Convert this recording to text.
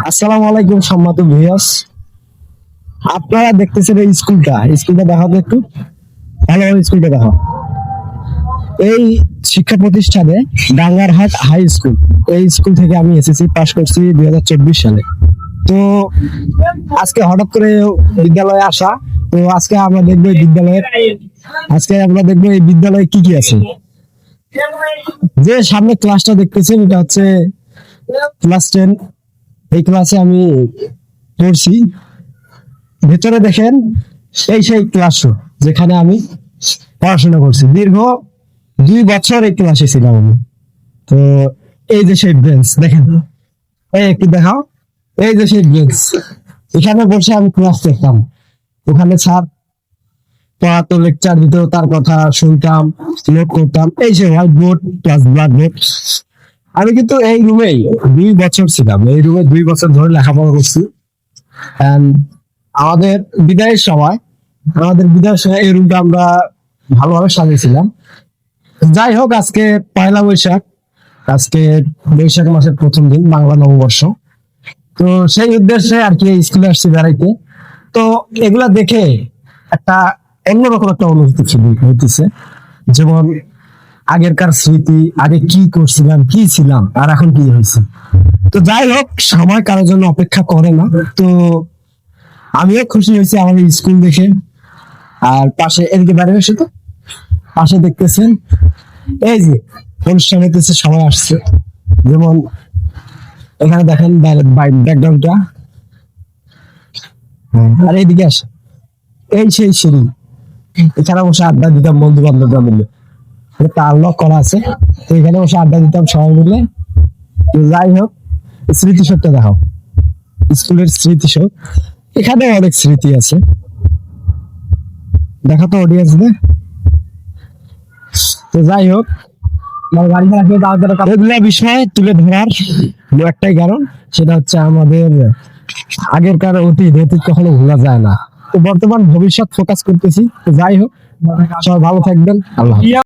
আসসালামু আলাইকুম সম্মানিত ভিউয়ার্স, আপনারা দেখতেছেন এই স্কুলটা দেখাও তো একটু ভালোভাবে স্কুলটা দেখাও। এই শিক্ষা প্রতিষ্ঠানে ডাঙ্গারহাট হাই স্কুল, এই স্কুল থেকে আমি এসএসসি পাস করছি 2024 সালে। তো আজকে হঠাৎ করে বিদ্যালয়ে আসা। তো আজকে আমরা দেখবো এই বিদ্যালয়ে কি কি আছে। যে সামনে ক্লাসটা দেখতেছেন এটা হচ্ছে ক্লাস 10। এই ক্লাসে আমি পড়ছি। ভেতরে দেখেন সেই ক্লাসরুম যেখানে আমি পড়াশোনা করছি দীর্ঘ 2 বছর এই ক্লাসে ছিলাম আমি। তো এই যে সেই বেঞ্চ দেখেন, এই একটু দেখাও। এই যে সেই বেঞ্চ, এখানে বসে আমি ক্লাস দেখতাম। ওখানে স্যার পড়াতো, লেকচার দিত, তার কথা শুনতাম, নোট করতাম। এই যে white board plus black board. আমি কিন্তু এই রুমেই 2 বছর ছিলাম, এই রুমে 2 বছর ধরে লেখাপড়া করছি। And আমাদের বিদায়ের সময় এই রুমটা আমরা ভালোভাবে সাজিয়েছিলাম। যাই হোক, আজকে পয়লা বৈশাখ, আজকে বৈশাখ মাসের প্রথম দিন, বাংলা নববর্ষ। তো সেই উদ্দেশ্যে আর কি স্কুলে আসছি বেড়াইতে। তো এগুলা দেখে একটা অন্যরকম একটা অনুভূতি হইতেছে। যেমন আগেরকার স্মৃতি, আগে কি করছিলাম, কি ছিলাম, আর এখন কি হয়েছে। তো যাই হোক, সময় কারোর জন্য অপেক্ষা করে না। তো আমিও খুশি হয়েছি আমাদের স্কুল দেখে। আর পাশে এদিকে বাইরে এসে তো পাশে দেখতেছেন এই যে অনুষ্ঠান হইতেছে, সবাই আসছে। যেমন এখানে দেখেন ব্যাকগ্রাউন্ডটা, আর এইদিকে আসে এই সেই সিঁড়ি, এখানে বসে আড্ডা দিতাম বন্ধু বান্ধবরা মিলে। একটা আনলক করা আছে, তো এখানে বসে আড্ডা দিতাম সবাই মিলে। তো যাই হোক, স্মৃতিশোধটা দেখাও, স্কুলের স্মৃতিশোধ। এখানে অনেক স্মৃতি আছে, দেখা তো অডিয়েন্সদের। তো যাই হোক, এগুলা বিষয় তুলে ধরার একটাই কারণ, সেটা হচ্ছে আমাদের আগেরকার অতীত কখনো ভোলা যায় না। তো বর্তমান ভবিষ্যৎ ফোকাস করতেছি। তো যাই হোক, সবাই ভালো থাকবেন। আল্লাহ হাফেজ।